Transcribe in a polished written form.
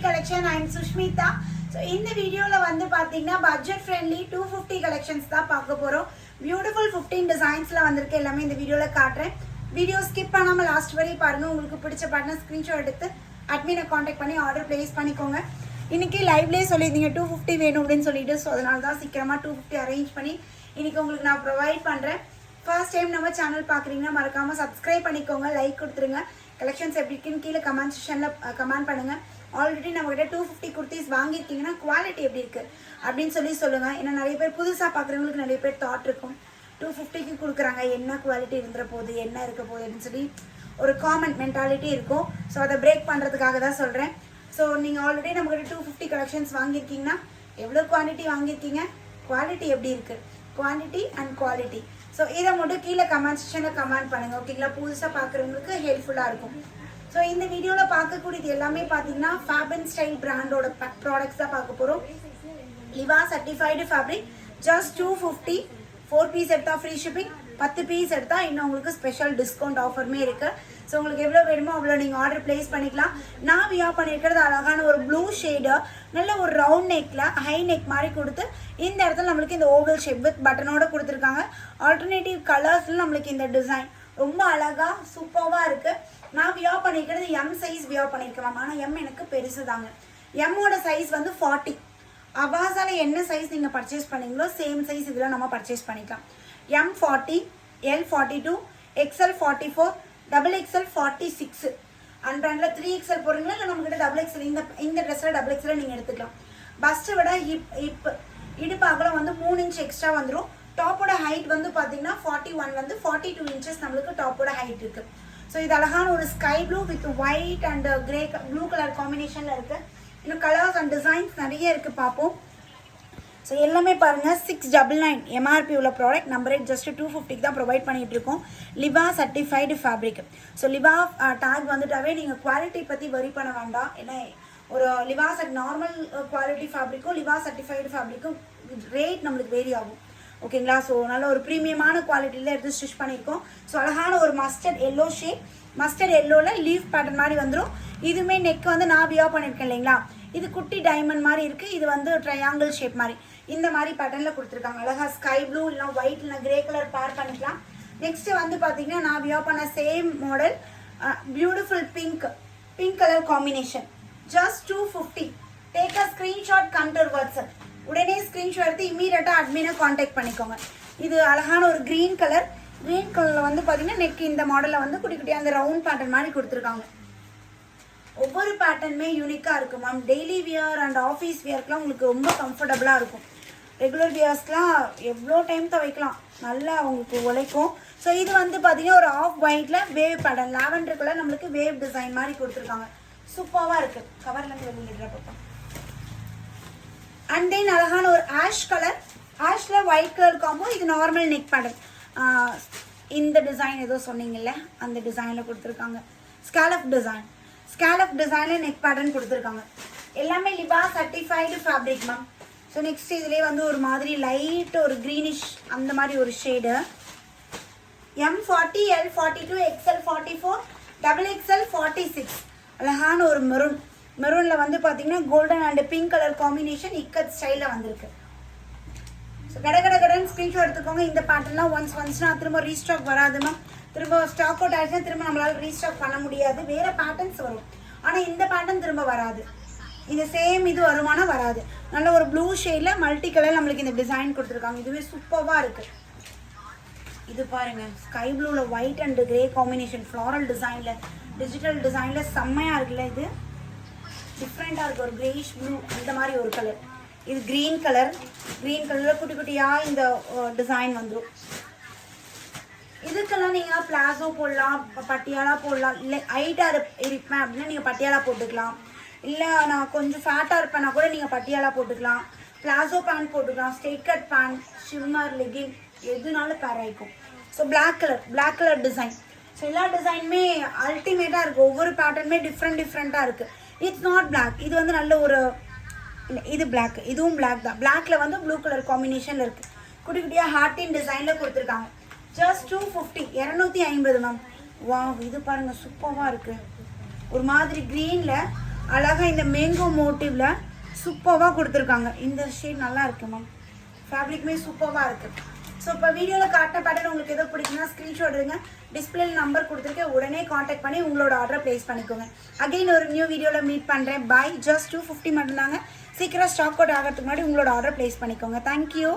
collection. I am Sushmita. So in the video la vandu pathina budget friendly 250 collections da paaka porom. Beautiful 15 designs la vandirukku ellame இந்த வீடியோல காட்றேன். Video skip பண்ணாம last வரை பாருங்க. உங்களுக்கு பிடிச்ச பாட்டனை screenshot எடுத்து அட்மினை contact பண்ணி ஆர்டர் பிளேஸ் பண்ணிக்கோங்க. இன்னைக்கு லைவ்லயே சொல்லிருந்தீங்க 250 வேணும் அப்படினு சொல்லிட்டு சோ அதனால தான் சீக்கிரமா 250 அரேஞ்ச் பண்ணி இன்னைக்கு உங்களுக்கு நான் ப்ரொவைட் பண்றேன். ஃபர்ஸ்ட் டைம் நம்ம சேனல் பாக்குறீங்கன்னா மறக்காம Subscribe பண்ணிக்கோங்க, லைக் கொடுத்துருங்க. கலெக்ஷன்ஸ் எப்படி இருக்குன்னு கீழ கமெண்ட் செக்ஷன்ல கமெண்ட் பண்ணுங்க. ஆல்ரெடி நம்ம கிட்ட 250 குர்தீஸ் வாங்கிருக்கீங்கன்னா குவாலிட்டி எப்படி இருக்கு அப்படினு சொல்லுங்க. ஏன்னா நிறைய பேர் புதுசா பாக்குறவங்களுக்கு நிறைய பேர் தாட் இருக்கும் 250க்கு கொடுக்குறாங்க, என்ன குவாலிட்டி இருந்துற போகுது, என்ன இருக்க போகுதுன்னு சொல்லி ஒரு காமன் மென்டாலிட்டி இருக்கும். ஸோ அதை பிரேக் பண்ணுறதுக்காக தான் சொல்கிறேன். ஸோ நீங்கள் ஆல்ரெடி நம்மகிட்ட 250 கலெக்ஷன்ஸ் வாங்கியிருக்கீங்கன்னா எவ்வளோ குவான்டிட்டி வாங்கியிருக்கீங்க, குவாலிட்டி எப்படி இருக்குது, குவான்டிட்டி அண்ட் குவாலிட்டி. ஸோ இதை மட்டும் கீழே கமெண்ட் செக்ஷனில் கமெண்ட் பண்ணுங்கள், ஓகேங்களா? புதுசாக பார்க்குறவங்களுக்கு ஹெல்ப்ஃபுல்லாக இருக்கும். ஸோ இந்த வீடியோவில் பார்க்கக்கூடியது எல்லாமே பார்த்தீங்கன்னா ஃபேபன் ஸ்டைல் பிராண்டோட ப்ராடக்ட்ஸ் தான் பார்க்க போகிறோம். லிவா சர்டிஃபைடு ஃபேப்ரிக், ஜஸ்ட் 250. 4 பீஸ் எடுத்தா ஃப்ரீ ஷிப்பிங், 10 பீஸ் எடுத்தா இன்னும் உங்களுக்கு ஸ்பெஷல் டிஸ்கவுண்ட் ஆஃபருமே இருக்கு. ஸோ உங்களுக்கு எவ்வளோ வேணுமோ அவ்வளோ நீங்கள் ஆர்டர் பிளேஸ் பண்ணிக்கலாம். நான் வியா பண்ணியிருக்கிறது அழகான ஒரு ப்ளூ ஷேடு, நல்ல ஒரு ரவுண்ட் நெக்கில் ஹை நெக் மாதிரி கொடுத்து இந்த இடத்துல நம்மளுக்கு இந்த ஓவல் ஷேப் வித் பட்டனோட கொடுத்துருக்காங்க. ஆல்டர்னேட்டிவ் கலர்ஸில் நம்மளுக்கு இந்த டிசைன் ரொம்ப அழகாக சூப்பராக இருக்குது. நான் வியா பண்ணியிருக்கிறது எம் சைஸ் வியா பண்ணியிருக்கலாம், ஆனால் எம் எனக்கு பெருசு தாங்க. எம்மோட சைஸ் வந்து 40. அவாஸால என்ன சைஸ் நீங்கள் பர்ச்சேஸ் பண்ணீங்களோ சேம் சைஸ் இதில் நம்ம பர்ச்சேஸ் பண்ணிக்கலாம். M40, L42, XL 44, XXL 46. அன்பிராண்டில் 3XL போடுறீங்களா, இல்லை நம்மக்கிட்ட XXL இந்த ட்ரெஸ்ஸில் XXL நீங்கள் எடுத்துக்கலாம். பஸ்ட்டை விட இடுப்பாகலாம் வந்து 3 இன்ச் எக்ஸ்ட்ரா வந்துடும். டாப்போட ஹைட் வந்து பார்த்தீங்கன்னா 41 42 இன்ச்சஸ் நம்மளுக்கு டாப்போட ஹைட் இருக்குது. ஸோ இது அழகான ஒரு sky blue with white and grey blue colour காம்பினேஷனில் இருக்குது. இன்னும் கலர்ஸ் அண்ட் டிசைன்ஸ் நிறைய இருக்குது, பார்ப்போம். ஸோ எல்லாமே பாருங்கள் 699 எம்ஆர்பி உள்ள ப்ராடக்ட். நம்ம ரேட் ஜஸ்ட் 250க்கு தான் ப்ரொவைட் பண்ணிகிட்டு இருக்கோம். லிவா சர்டிஃபைடு ஃபேப்ரிக். ஸோ லிவா டேக் வந்துட்டாவே நீங்கள் குவாலிட்டி பற்றி வரி பண்ண வேண்டாம். ஏன்னா ஒரு லிவா நார்மல் குவாலிட்டி ஃபேப்ரிக்கும் லிவா சர்டிஃபைடு ஃபேப்ரிக்கும் ரேட் நம்மளுக்கு வேரி ஆகும், ஓகேங்களா? ஸோ நல்ல ஒரு ப்ரீமியமான குவாலிட்டியில் எடுத்து ஸ்டிச் பண்ணியிருக்கோம். ஸோ அழகான ஒரு மஸ்டர்ட் எல்லோ ஷேட், மஸ்டர்ட் எல்லோவில் லீஃப் பேட்டர்ன் மாதிரி வந்துடும். இதுவுமே நெக் வந்து நான் வியா பண்ணியிருக்கேன் இல்லைங்களா, இது குட்டி டைமண்ட் மாதிரி இருக்குது. இது வந்து ட்ரையாங்கிள் ஷேப் மாதிரி இந்த மாதிரி பேட்டர்னில் கொடுத்துருக்காங்க. அழகாக ஸ்கை ப்ளூ இல்லை ஒயிட் இல்லை கிரே கலர் பேர் பண்ணிக்கலாம். நெக்ஸ்ட்டு வந்து பார்த்தீங்கன்னா நான் வியா பண்ண same model beautiful pink colour combination, just 250. Take a screenshot, come to WhatsApp. உடனே ஸ்க்ரீன்ஷாட் எடுத்து இமீடியட்டாக அட்மினை காண்டாக்ட் பண்ணிக்கோங்க. இது அழகான ஒரு க்ரீன் கலரில் வந்து பார்த்தீங்கன்னா நெக் இந்த மாடலில் வந்து குட்டி குட்டியாக அந்த ரவுண்ட் பேட்டர்ன் மாதிரி கொடுத்துருக்காங்க. ஒவ்வொரு பேட்டர்னுமே யூனிக்காக இருக்கும் ma'am. Daily wear and office வியர்க்கெலாம் உங்களுக்கு ரொம்ப கம்ஃபர்டபுளாக இருக்கும். ரெகுலர் வியர்ஸ்லாம் எவ்வளோ டைம் துவைக்கலாம், நல்லா உங்களுக்கு உழைக்கும். ஸோ இது வந்து பார்த்தீங்கன்னா ஒரு ஆஃப் ஒயிட்டில் வேவ் பேட்டர்ன், லாவெண்டர் கலர் நம்மளுக்கு வேவ் டிசைன் மாதிரி கொடுத்துருக்காங்க. சூப்பராக இருக்குது. கவர்லேருந்து வெளியிடுற பக்கம். அண்ட் தென் அழகான ஒரு ஆஷ் கலர், ஆஷில் ஒயிட் கலர் காம்போ. இது நார்மல் நெக் பேட்டர்ன். இந்த டிசைன் ஏதோ சொன்னீங்கல்ல அந்த டிசைனில் கொடுத்துருக்காங்க. ஸ்கேலப் டிசைனில் நெக் பேட்டர்ன் கொடுத்துருக்காங்க. எல்லாமே Liva certified fabric ma'am. So next இதுலேயே வந்து ஒரு மாதிரி லைட் ஒரு க்ரீனிஷ் அந்த மாதிரி ஒரு shade. M40, L42, XL 44, XXL 46. அழகான ஒரு மெரூனில் வந்து பார்த்தீங்கன்னா golden and pink colour combination ikat ஸ்டைலில் வந்திருக்கு. ஸோ கடன் ஸ்க்ரீன்ஷாட் எடுத்துக்கோங்க. இந்த பேட்டர்ன்லாம் ஒன்ஸ்னா திரும்ப ரீஸ்டாக் வராது மேம். திரும்ப ஸ்டாக் அவுட் ஆகிடுச்சுன்னா திரும்ப நம்மளால் ரீஸ்டாக் பண்ண முடியாது. வேறு பேட்டர்ன்ஸ் வரும், ஆனால் இந்த பேட்டர்ன் திரும்ப வராது. இந்த சேம் இது வருமானா வராது. நல்ல ஒரு ப்ளூ ஷேடில் மல்டி கலர் நம்மளுக்கு இந்த டிசைன் கொடுத்துருக்காங்க. இதுவே சூப்பராக இருக்குது. இது பாருங்கள் ஸ்கை ப்ளூவில் white and grey combination floral டிசைனில் டிஜிட்டல் டிசைனில் செம்மையாக இருக்குல்ல. இது டிஃப்ரெண்ட்டாக இருக்குது. ஒரு கிரேஷ் ப்ளூ இந்த மாதிரி ஒரு கலர். இது க்ரீன் கலரில் குட்டி குட்டியாக இந்த டிசைன் வந்துடும். இதுக்கெல்லாம் நீங்கள் பிளாசோ போடலாம், பட்டியாலா போடலாம். இல்லை ஹைட்டாக இருப்பேன் அப்படின்னா நீங்கள் பட்டியாலா போட்டுக்கலாம். இல்லை நான் கொஞ்சம் ஃபேட்டாக இருப்பேன்னா கூட நீங்கள் பட்டியாலா போட்டுக்கலாம். பிளாசோ பேண்ட் போட்டுக்கலாம், straight cut pant, shimmer, legging எதுனாலும் பேர் ஆகிக்கும். So black colour design. So எல்லா டிசைனுமே அல்டிமேட்டாக இருக்குது. ஒவ்வொரு பேட்டர்னுமே டிஃப்ரெண்ட்டாக இருக்குது. It's not black. இது வந்து நல்ல ஒரு இல்லை, இது பிளாக், இதுவும் பிளாக் தான். பிளாக்ல வந்து ப்ளூ கலர் காம்பினேஷனில் இருக்குது. குட்டி குட்டியாக ஹார்ட்டின் டிசைனில் கொடுத்துருக்காங்க. Just 250, 250 ma'am. வா, இது பாருங்கள் சூப்பராக இருக்குது. ஒரு மாதிரி க்ரீனில் அழகாக இந்த மேங்கோ மோட்டிவில் சூப்பராக கொடுத்துருக்காங்க. இந்த ஷேட் நல்லா இருக்கு மேம். ஃபேப்ரிக்குமே சூப்பராக இருக்குது. ஸோ இப்போ வீடியோவில் காட்டின பேட்டர்ன் உங்களுக்கு எதோ பிடிக்குன்னா ஸ்க்ரீன்ஷாட் எடுங்க. டிஸ்பிளேல நம்பர் கொடுத்துருக்கேன், உடனே காண்டாக்ட் பண்ணி உங்களோட ஆர்டரை ப்ளேஸ் பண்ணிக்கோங்க. அகைன் ஒரு நியூ வீடியோவில் மீட் பண்ணுறேன். பை. ஜஸ்ட் 250 மட்டும்தாங்க. சீக்கிரம் ஸ்டாக் அவுட் ஆகிறதுக்கு முன்னாடி உங்களோட ஆர்டர் ப்ளேஸ் பண்ணிக்கோங்க. தேங்க்யூ.